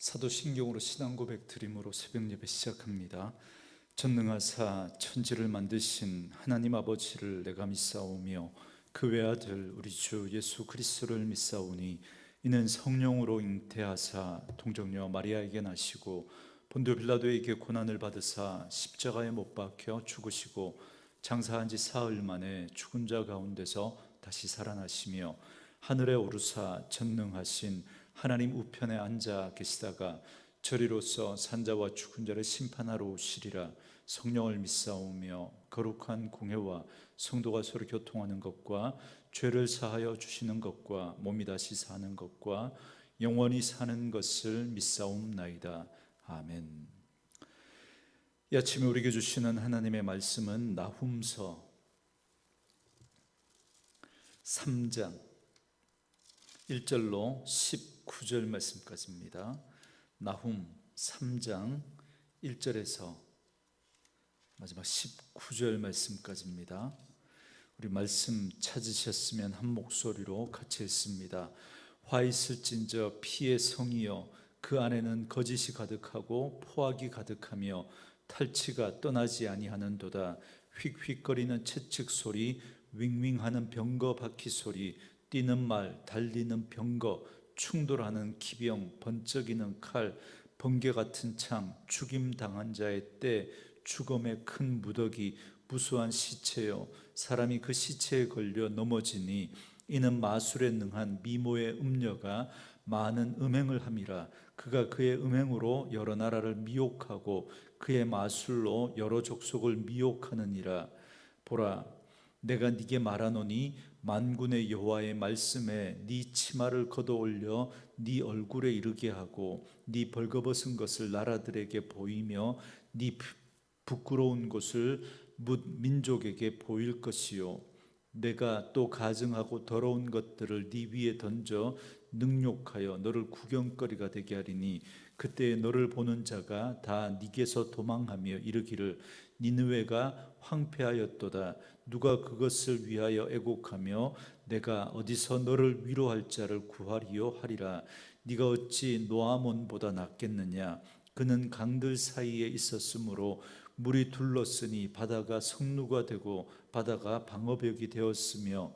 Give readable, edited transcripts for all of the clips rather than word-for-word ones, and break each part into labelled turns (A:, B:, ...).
A: 사도신경으로 신앙 고백 드림으로 새벽 예배 시작합니다. 전능하사 천지를 만드신 하나님 아버지를 내가 믿사오며 그 외아들 우리 주 예수 그리스도를 믿사오니 이는 성령으로 잉태하사 동정녀 마리아에게 나시고 본디오 빌라도에게 고난을 받으사 십자가에 못 박혀 죽으시고 장사한 지 사흘 만에 죽은 자 가운데서 다시 살아나시며 하늘에 오르사 전능하신 하나님 우편에 앉아 계시다가 저리로서 산자와 죽은 자를 심판하러 오시리라. 성령을 믿사오며 거룩한 공회와 성도가 서로 교통하는 것과 죄를 사하여 주시는 것과 몸이 다시 사는 것과 영원히 사는 것을 믿사옵나이다. 아멘. 이 아침에 우리에게 주시는 하나님의 말씀은 나훔서 3장 1절로 19절 말씀까지입니다. 나훔 3장 1절에서 마지막 19절 말씀까지입니다. 우리 말씀 찾으셨으면 한 목소리로 같이 읽습니다. 화 있을진저 피의 성이여 그 안에는 거짓이 가득하고 포악이 가득하며 탈취가 떠나지 아니하는도다. 휙휙거리는 채찍 소리, 윙윙하는 병거 바퀴 소리, 뛰는 말, 달리는 병거, 충돌하는 기병, 번쩍이는 칼, 번개 같은 창, 죽임당한 자의 때, 죽음의 큰 무더기, 무수한 시체요 사람이 그 시체에 걸려 넘어지니 이는 마술에 능한 미모의 음녀가 많은 음행을 함이라. 그가 그의 음행으로 여러 나라를 미혹하고 그의 마술로 여러 족속을 미혹하느니라. 보라, 내가 네게 말하노니 만군의 여호와의 말씀에 네 치마를 걷어올려 네 얼굴에 이르게 하고 네 벌거벗은 것을 나라들에게 보이며 네 부끄러운 것을 뭇 민족에게 보일 것이요 내가 또 가증하고 더러운 것들을 네 위에 던져 능욕하여 너를 구경거리가 되게 하리니 그때 너를 보는 자가 다 네게서 도망하며 이르기를 니느웨가 황폐하였도다. 누가 그것을 위하여 애곡하며 내가 어디서 너를 위로할 자를 구하리요 하리라. 네가 어찌 노아몬보다 낫겠느냐. 그는 강들 사이에 있었으므로 물이 둘렀으니 바다가 성루가 되고 바다가 방어벽이 되었으며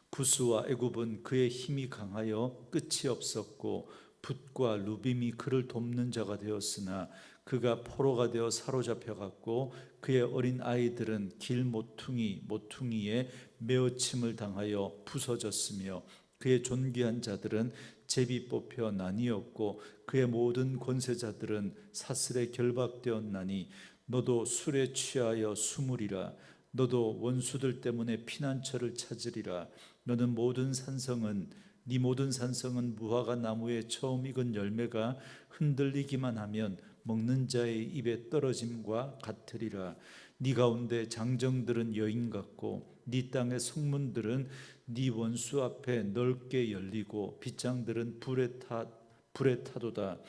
A: 구스와 애굽은 그의 힘이 강하여 끝이 없었고 붓과 루빔이 그를 돕는 자가 되었으나 그가 포로가 되어 사로잡혀갔고 그의 어린 아이들은 길 모퉁이에 메어침을 당하여 부서졌으며 그의 존귀한 자들은 제비 뽑혀 나뉘었고 그의 모든 권세자들은 사슬에 결박되었나니 너도 술에 취하여 숨으리라. 너도 원수들 때문에 피난처를 찾으리라. 네 모든 산성은 무화과 나무에 처음 익은 열매가 흔들리기만 하면 먹는 자의 입에 떨어짐과 같으리라. 네 가운데 장정들은 여인 같고 네 땅의 성문들은 네 원수 앞에 넓게 열리고 빗장들은 불에 타도다.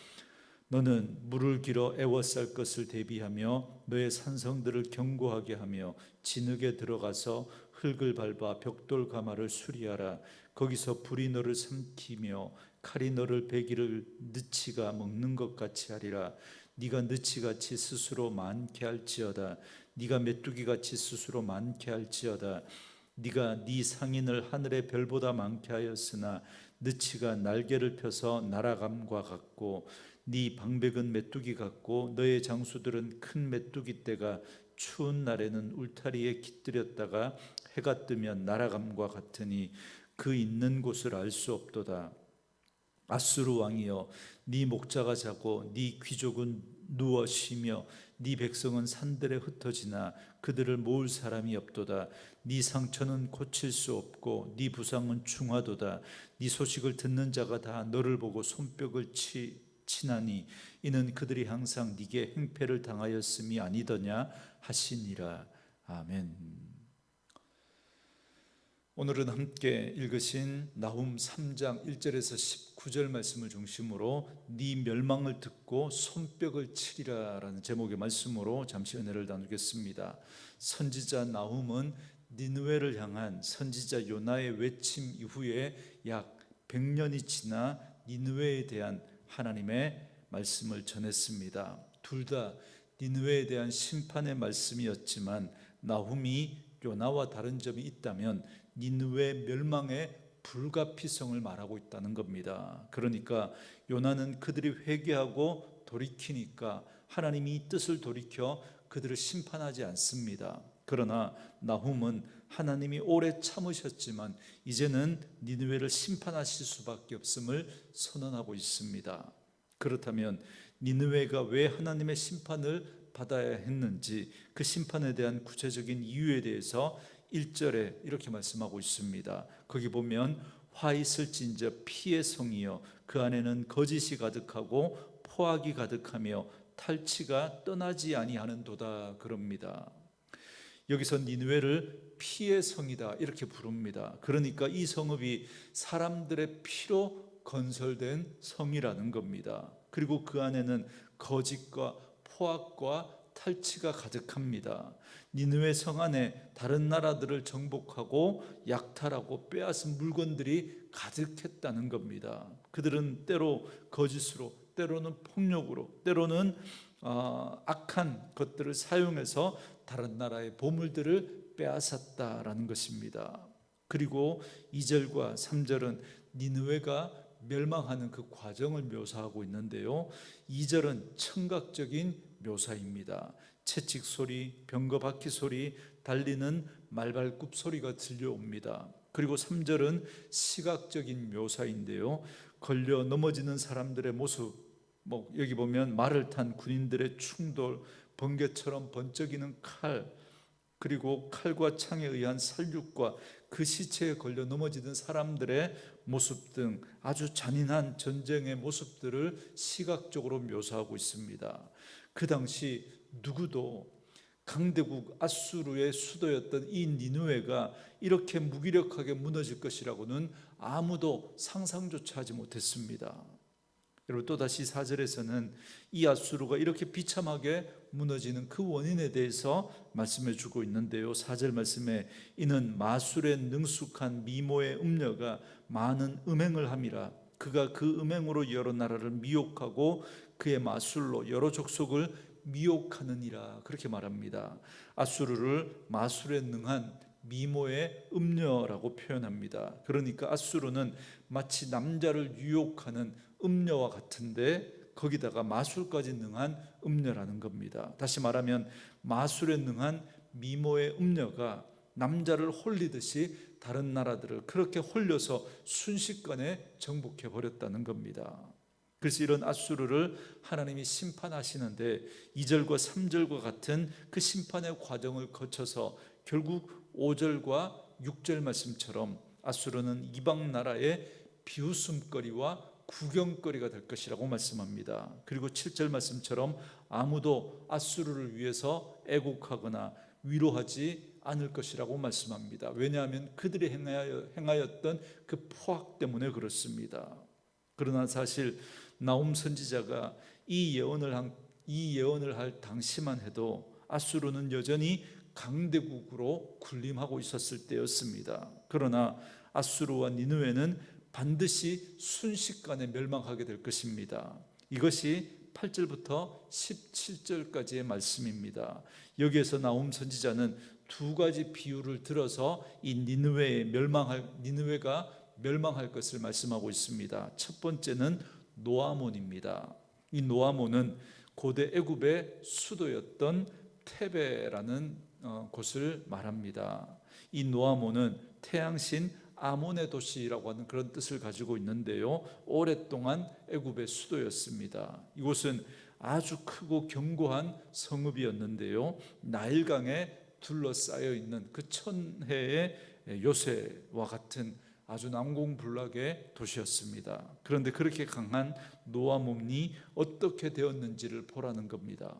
A: 너는 물을 길어 애워쌀 것을 대비하며 너의 산성들을 견고하게 하며 진흙에 들어가서 흙을 밟아 벽돌 가마를 수리하라. 거기서 불이 너를 삼키며 칼이 너를 베기를 느치가 먹는 것 같이 하리라. 네가 느치같이 스스로 많게 할지어다. 네가 메뚜기같이 스스로 많게 할지어다. 네가 네 상인을 하늘의 별보다 많게 하였으나 느치가 날개를 펴서 날아감과 같고 네 방백은 메뚜기 같고 너의 장수들은 큰 메뚜기 떼가 추운 날에는 울타리에 깃들였다가 해가 뜨면 날아감과 같으니 그 있는 곳을 알 수 없도다. 아수르 왕이여, 네 목자가 자고 네 귀족은 누워 쉬며 네 백성은 산들에 흩어지나 그들을 모을 사람이 없도다. 네 상처는 고칠 수 없고 네 부상은 중하도다. 네 소식을 듣는 자가 다 너를 보고 손뼉을 치나니 이는 그들이 항상 네게 행패를 당하였음이 아니더냐 하시니라. 아멘. 오늘은 함께 읽으신 나훔 3장 1절에서 19절 말씀을 중심으로 네 멸망을 듣고 손뼉을 치리라 라는 제목의 말씀으로 잠시 은혜를 나누겠습니다. 선지자 나훔은 니느웨를 향한 선지자 요나의 외침 이후에 약 100년이 지나 니느웨에 대한 하나님의 말씀을 전했습니다. 둘 다 니느웨에 대한 심판의 말씀이었지만 나훔이 요나와 다른 점이 있다면 니느웨 멸망의 불가피성을 말하고 있다는 겁니다. 그러니까 요나는 그들이 회개하고 돌이키니까 하나님이 이 뜻을 돌이켜 그들을 심판하지 않습니다. 그러나 나훔은 하나님이 오래 참으셨지만 이제는 니느웨를 심판하실 수밖에 없음을 선언하고 있습니다. 그렇다면 니느웨가 왜 하나님의 심판을 받아야 했는지, 그 심판에 대한 구체적인 이유에 대해서 1절에 이렇게 말씀하고 있습니다. 거기 보면 화 있을진저 피의 성이여 그 안에는 거짓이 가득하고 포악이 가득하며 탈취가 떠나지 아니하는도다 그럽니다. 여기서 니느웨를 피의 성이다 이렇게 부릅니다. 그러니까 이 성읍이 사람들의 피로 건설된 성이라는 겁니다. 그리고 그 안에는 거짓과 포악과 탈취가 가득합니다. 니느웨 성 안에 다른 나라들을 정복하고 약탈하고 빼앗은 물건들이 가득했다는 겁니다. 그들은 때로 거짓으로, 때로는 폭력으로, 때로는 악한 것들을 사용해서 다른 나라의 보물들을 빼앗았다라는 것입니다. 그리고 2절과 3절은 니느웨가 멸망하는 그 과정을 묘사하고 있는데요, 2절은 청각적인 묘사입니다. 채찍 소리, 병거 바퀴 소리, 달리는 말발굽 소리가 들려옵니다. 그리고 3절은 시각적인 묘사인데요, 걸려 넘어지는 사람들의 모습, 여기 보면 말을 탄 군인들의 충돌, 번개처럼 번쩍이는 칼, 그리고 칼과 창에 의한 살육과 그 시체에 걸려 넘어지는 사람들의 모습 등 아주 잔인한 전쟁의 모습들을 시각적으로 묘사하고 있습니다. 그 당시 누구도 강대국 아수르의 수도였던 이 니느웨가 이렇게 무기력하게 무너질 것이라고는 아무도 상상조차 하지 못했습니다. 여러분, 또다시 4절에서는 이 아수르가 이렇게 비참하게 무너지는 그 원인에 대해서 말씀해 주고 있는데요, 4절 말씀에 이는 마술에 능숙한 미모의 음녀가 많은 음행을 함이라. 그가 그 음행으로 여러 나라를 미혹하고 그의 마술로 여러 족속을 미혹하느니라, 그렇게 말합니다. 아수르를 마술에 능한 미모의 음녀라고 표현합니다. 그러니까 아수르는 마치 남자를 유혹하는 음녀와 같은데 거기다가 마술까지 능한 음녀라는 겁니다. 다시 말하면 마술에 능한 미모의 음녀가 남자를 홀리듯이 다른 나라들을 그렇게 홀려서 순식간에 정복해 버렸다는 겁니다. 그래서 이런 아수르를 하나님이 심판하시는데 2절과 3절과 같은 그 심판의 과정을 거쳐서 결국 5절과 6절 말씀처럼 아수르는 이방 나라의 비웃음거리와 구경거리가 될 것이라고 말씀합니다. 그리고 7절 말씀처럼 아무도 아수르를 위해서 애국하거나 위로하지 않을 것이라고 말씀합니다. 왜냐하면 그들이 행하였던 그 포악 때문에 그렇습니다. 그러나 사실 나훔 선지자가 이 예언을 할 당시만 해도 아수르는 여전히 강대국으로 군림하고 있었을 때였습니다. 그러나 아수르와 니느웨는 반드시 순식간에 멸망하게 될 것입니다. 이것이 8절부터 17절까지의 말씀입니다. 여기에서 나훔 선지자는 두 가지 비유를 들어서 이 니느웨가 멸망할 것을 말씀하고 있습니다. 첫 번째는 노아몬입니다. 이 노아몬은 고대 애굽의 수도였던 테베라는 곳을 말합니다. 이 노아몬은 태양신 아몬의 도시라고 하는 그런 뜻을 가지고 있는데요, 오랫동안 애굽의 수도였습니다. 이곳은 아주 크고 견고한 성읍이었는데요, 나일강에 둘러싸여 있는 그 천혜의 요새와 같은 아주 난공불락의 도시였습니다. 그런데 그렇게 강한 노아몬이 어떻게 되었는지를 보라는 겁니다.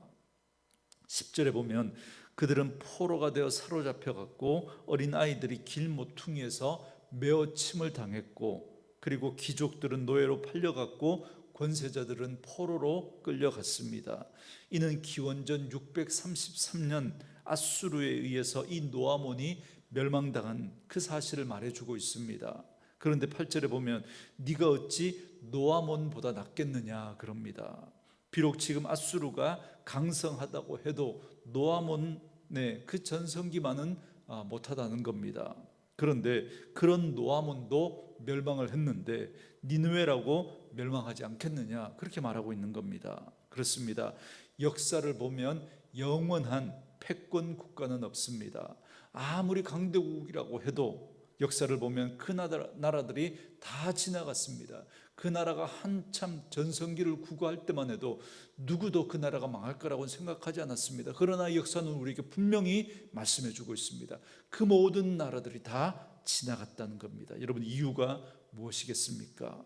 A: 10절에 보면 그들은 포로가 되어 사로잡혀갔고 어린 아이들이 길 모퉁이에서 메어 침을 당했고, 그리고 귀족들은 노예로 팔려갔고 권세자들은 포로로 끌려갔습니다. 이는 기원전 633년 아수르에 의해서 이 노아몬이 멸망당한 그 사실을 말해주고 있습니다. 그런데 8절에 보면 네가 어찌 노아몬보다 낫겠느냐 그럽니다. 비록 지금 앗수르가 강성하다고 해도 노아몬의 그 전성기만은 못하다는 겁니다. 그런데 그런 노아몬도 멸망을 했는데 니느웨라고 멸망하지 않겠느냐, 그렇게 말하고 있는 겁니다. 그렇습니다. 역사를 보면 영원한 패권 국가는 없습니다. 아무리 강대국이라고 해도 역사를 보면 그 나라들이 다 지나갔습니다. 그 나라가 한참 전성기를 구가할 때만 해도 누구도 그 나라가 망할 거라고 생각하지 않았습니다. 그러나 역사는 우리에게 분명히 말씀해 주고 있습니다. 그 모든 나라들이 다 지나갔다는 겁니다. 여러분, 이유가 무엇이겠습니까?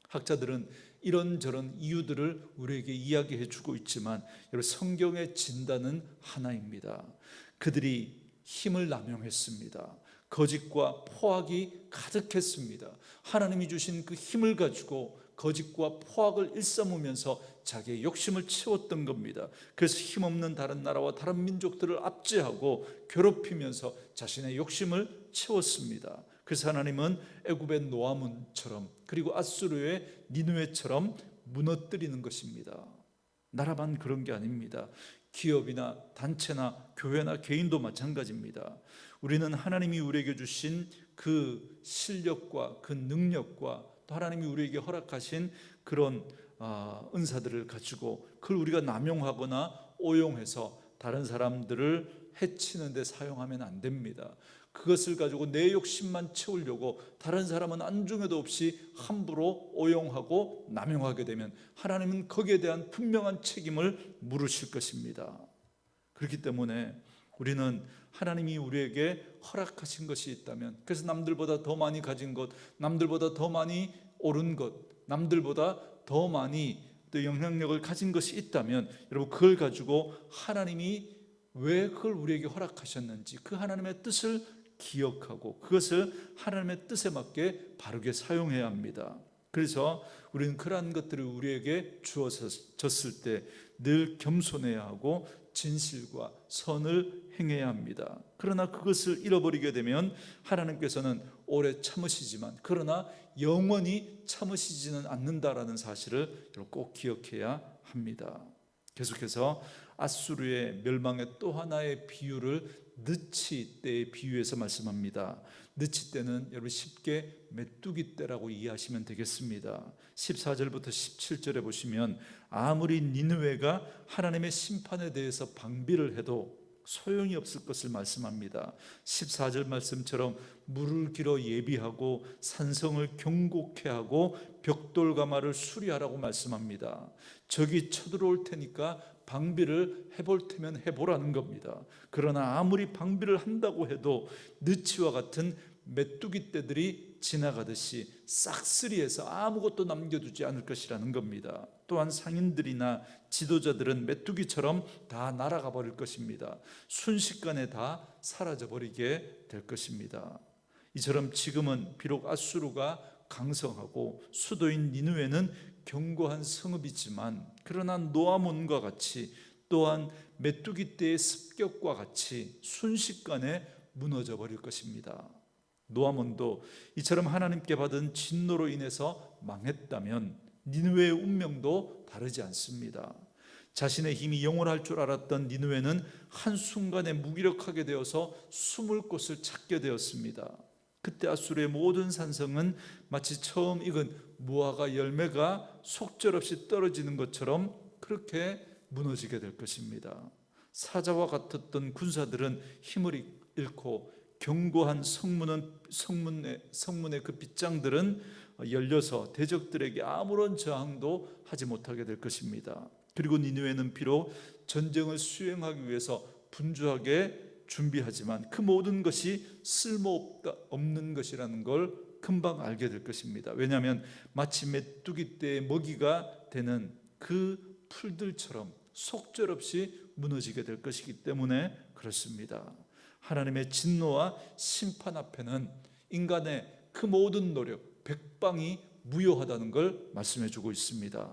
A: 학자들은 이런저런 이유들을 우리에게 이야기해 주고 있지만 여러분, 성경의 진단은 하나입니다. 그들이 힘을 남용했습니다. 거짓과 포악이 가득했습니다. 하나님이 주신 그 힘을 가지고 거짓과 포악을 일삼으면서 자기의 욕심을 채웠던 겁니다. 그래서 힘없는 다른 나라와 다른 민족들을 압제하고 괴롭히면서 자신의 욕심을 채웠습니다. 그래서 하나님은 애굽의 노아몬처럼 그리고 앗수르의 니느웨처럼 무너뜨리는 것입니다. 나라만 그런 게 아닙니다. 기업이나 단체나 교회나 개인도 마찬가지입니다. 우리는 하나님이 우리에게 주신 그 실력과 그 능력과 또 하나님이 우리에게 허락하신 그런 은사들을 가지고 그걸 우리가 남용하거나 오용해서 다른 사람들을 해치는 데 사용하면 안 됩니다. 그것을 가지고 내 욕심만 채우려고 다른 사람은 안중에도 없이 함부로 오용하고 남용하게 되면 하나님은 거기에 대한 분명한 책임을 물으실 것입니다. 그렇기 때문에 우리는 하나님이 우리에게 허락하신 것이 있다면, 그래서 남들보다 더 많이 가진 것, 남들보다 더 많이 옳은 것, 남들보다 더 많이 또 영향력을 가진 것이 있다면 여러분, 그걸 가지고 하나님이 왜 그걸 우리에게 허락하셨는지 그 하나님의 뜻을 기억하고 그것을 하나님의 뜻에 맞게 바르게 사용해야 합니다. 그래서 우리는 그러한 것들을 우리에게 주어졌을 때 늘 겸손해야 하고 진실과 선을 행해야 합니다. 그러나 그것을 잃어버리게 되면 하나님께서는 오래 참으시지만 그러나 영원히 참으시지는 않는다라는 사실을 꼭 기억해야 합니다. 계속해서 앗수르의 멸망의 또 하나의 비유를 느치 때의 비유에서 말씀합니다. 느치 때는 여러분 쉽게 메뚜기 때라고 이해하시면 되겠습니다. 14절부터 17절에 보시면 아무리 니느웨가 하나님의 심판에 대해서 방비를 해도 소용이 없을 것을 말씀합니다. 14절 말씀처럼 물을 길어 예비하고 산성을 경곡케 하고 벽돌과 말을 수리하라고 말씀합니다. 적이 쳐들어올 테니까 방비를 해볼 테면 해보라는 겁니다. 그러나 아무리 방비를 한다고 해도 느치와 같은 메뚜기 떼들이 지나가듯이 싹쓸이해서 아무것도 남겨두지 않을 것이라는 겁니다. 또한 상인들이나 지도자들은 메뚜기처럼 다 날아가 버릴 것입니다. 순식간에 다 사라져 버리게 될 것입니다. 이처럼 지금은 비록 앗수르가 강성하고 수도인 니느웨는 견고한 성읍이지만 그러나 노아몬과 같이 또한 메뚜기 떼의 습격과 같이 순식간에 무너져 버릴 것입니다. 노아몬도 이처럼 하나님께 받은 진노로 인해서 망했다면 니느웨의 운명도 다르지 않습니다. 자신의 힘이 영원할 줄 알았던 니느웨는 한순간에 무기력하게 되어서 숨을 곳을 찾게 되었습니다. 그때 앗수르의 모든 산성은 마치 처음 익은 무화과 열매가 속절없이 떨어지는 것처럼 그렇게 무너지게 될 것입니다. 사자와 같았던 군사들은 힘을 잃고 견고한 성문의 그 빗장들은 열려서 대적들에게 아무런 저항도 하지 못하게 될 것입니다. 그리고 니느웨는 비록 전쟁을 수행하기 위해서 분주하게 준비하지만 그 모든 것이 쓸모없는 것이라는 걸 금방 알게 될 것입니다. 왜냐하면 마치 메뚜기 떼의 먹이가 되는 그 풀들처럼 속절없이 무너지게 될 것이기 때문에 그렇습니다. 하나님의 진노와 심판 앞에는 인간의 그 모든 노력, 백방이 무효하다는 걸 말씀해 주고 있습니다.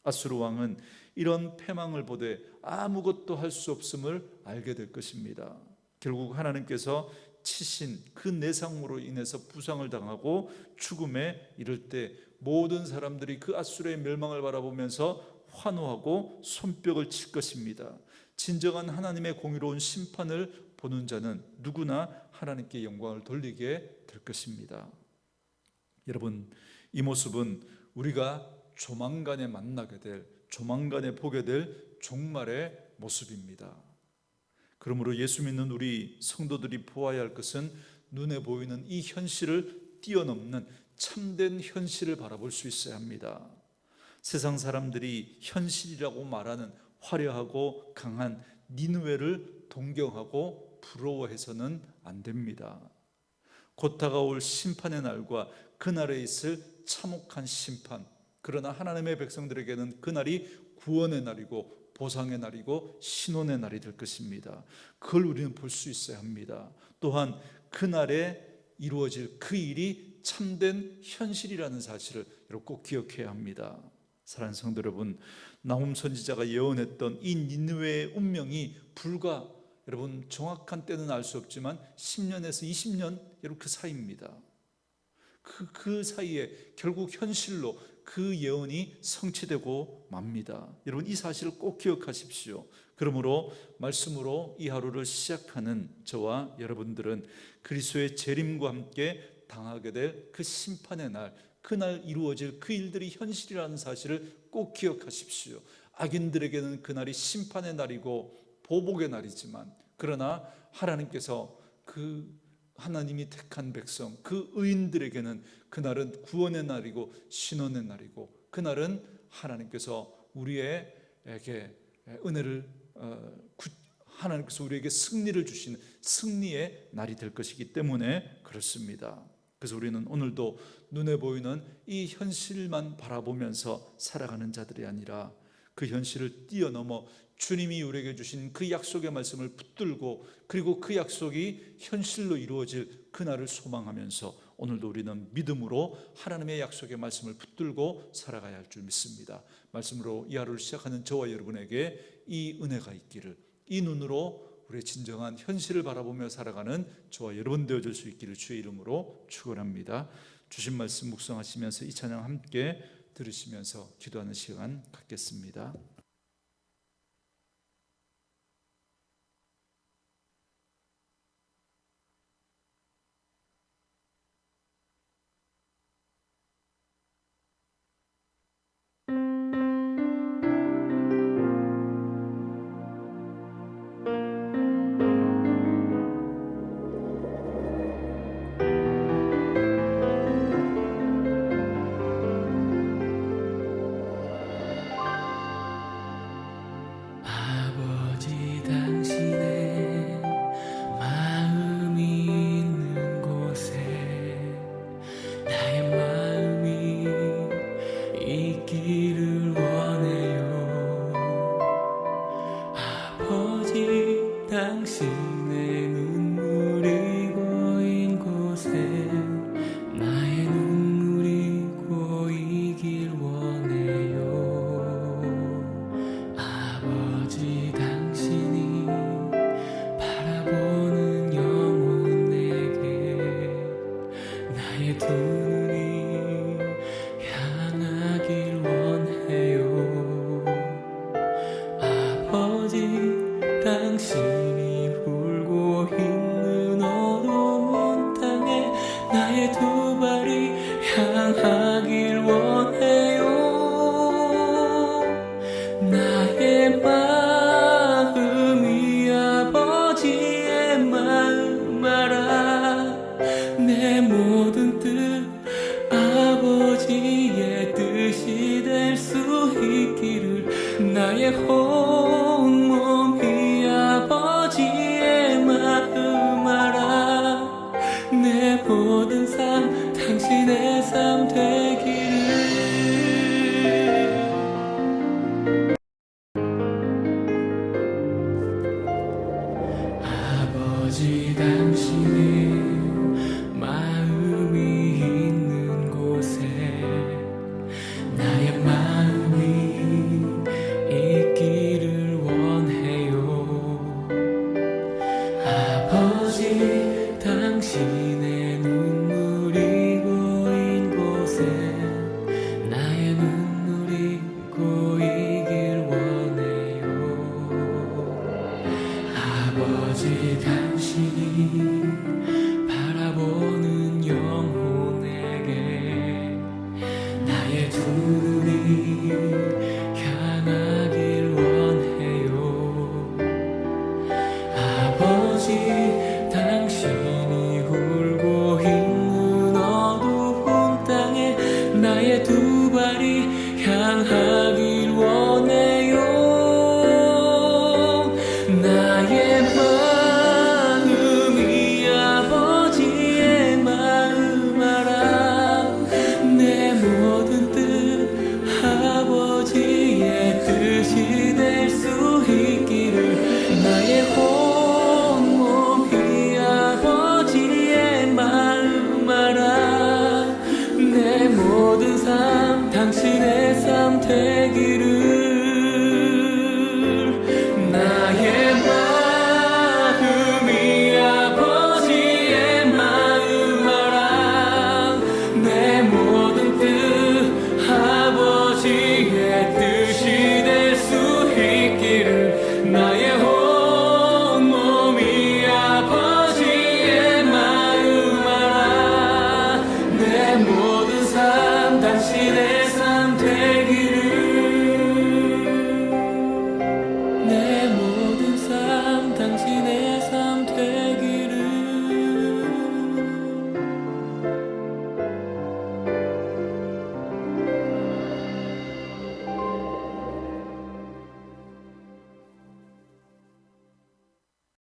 A: 앗수르 왕은 이런 패망을 보되 아무것도 할 수 없음을 알게 될 것입니다. 결국 하나님께서 치신 그 내상으로 인해서 부상을 당하고 죽음에 이를 때 모든 사람들이 그 앗수르의 멸망을 바라보면서 환호하고 손뼉을 칠 것입니다. 진정한 하나님의 공의로운 심판을 보는 자는 누구나 하나님께 영광을 돌리게 될 것입니다. 여러분, 이 모습은 우리가 조만간에 만나게 될, 조만간에 보게 될 종말의 모습입니다. 그러므로 예수 믿는 우리 성도들이 보아야 할 것은 눈에 보이는 이 현실을 뛰어넘는 참된 현실을 바라볼 수 있어야 합니다. 세상 사람들이 현실이라고 말하는 화려하고 강한 니느웨를 동경하고 부러워해서는 안 됩니다. 곧 다가올 심판의 날과 그날에 있을 참혹한 심판, 그러나 하나님의 백성들에게는 그날이 구원의 날이고 보상의 날이고 신원의 날이 될 것입니다. 그걸 우리는 볼 수 있어야 합니다. 또한 그날에 이루어질 그 일이 참된 현실이라는 사실을 여러분 꼭 기억해야 합니다. 사랑하는 성도 여러분, 나훔 선지자가 예언했던 이 니느웨의 운명이 불과 여러분 정확한 때는 알 수 없지만 10년에서 20년 여러분 그 사이입니다. 그 사이에 결국 현실로 그 예언이 성취되고 맙니다. 여러분 이 사실을 꼭 기억하십시오. 그러므로 말씀으로 이 하루를 시작하는 저와 여러분들은 그리스도의 재림과 함께 당하게 될 그 심판의 날, 그날 이루어질 그 일들이 현실이라는 사실을 꼭 기억하십시오. 악인들에게는 그날이 심판의 날이고 보복의 날이지만, 그러나 하나님께서 그 하나님이 택한 백성, 그 의인들에게는 그날은 구원의 날이고 신원의 날이고, 그날은 하나님께서 우리에게 은혜를 하나님께서 우리에게 승리를 주시는 승리의 날이 될 것이기 때문에 그렇습니다. 그래서 우리는 오늘도 눈에 보이는 이 현실만 바라보면서 살아가는 자들이 아니라 그 현실을 뛰어넘어 주님이 우리에게 주신 그 약속의 말씀을 붙들고, 그리고 그 약속이 현실로 이루어질 그날을 소망하면서 오늘도 우리는 믿음으로 하나님의 약속의 말씀을 붙들고 살아가야 할 줄 믿습니다. 말씀으로 이 하루를 시작하는 저와 여러분에게 이 은혜가 있기를, 이 눈으로 우리의 진정한 현실을 바라보며 살아가는 저와 여러분 되어줄 수 있기를 주의 이름으로 축원합니다. 주신 말씀 묵상하시면서 이 찬양 함께 들으시면서 기도하는 시간 갖겠습니다.
B: 당신의 눈물이 고인 곳에 나의 눈물이 고이길 원해요. 아버지 당신이 바라보는 영혼에게 나의 두 눈이 향하길 원해요. 아버지 당신이 울고 있는 어두운 땅에 나의 두 발이 향하길 원해요. 나의 마음이 아버지의 마음 알아. 내 모든 뜻 아버지의 뜻이 될 수 있기를 나의 온몸이 아버지의 마음 알아. 내 모든 삶 당신의 삶 되기를. 아버지 당신의 마음이 있는 곳에 나의 마음이 있기를 원해요. 아버지 당신의 눈물이 고인 곳에 나의 눈물이 고이길 아버지 당신이 바라보는 영혼에게 나의 두 눈이 향하길 원해요. 아버지 당신이 울고 있는 어두운 땅에 나의 두 발이 향하길 원해요. 나의 마음이 아버지의 마음 알아. 내 모든 뜻 아버지의 뜻이 될 수 있기를. 나의 온몸이 아버지의 마음 알아. 내 모든 삶 당신의 삶 되기를. 나의 마음이 아버지의 마음 알아. 내 모든 뜻 아버지의 뜻이 될 수 있기를. 나의 온몸이 아버지의 마음 알아. 내 모든 삶 당신의 삶 되기를. 내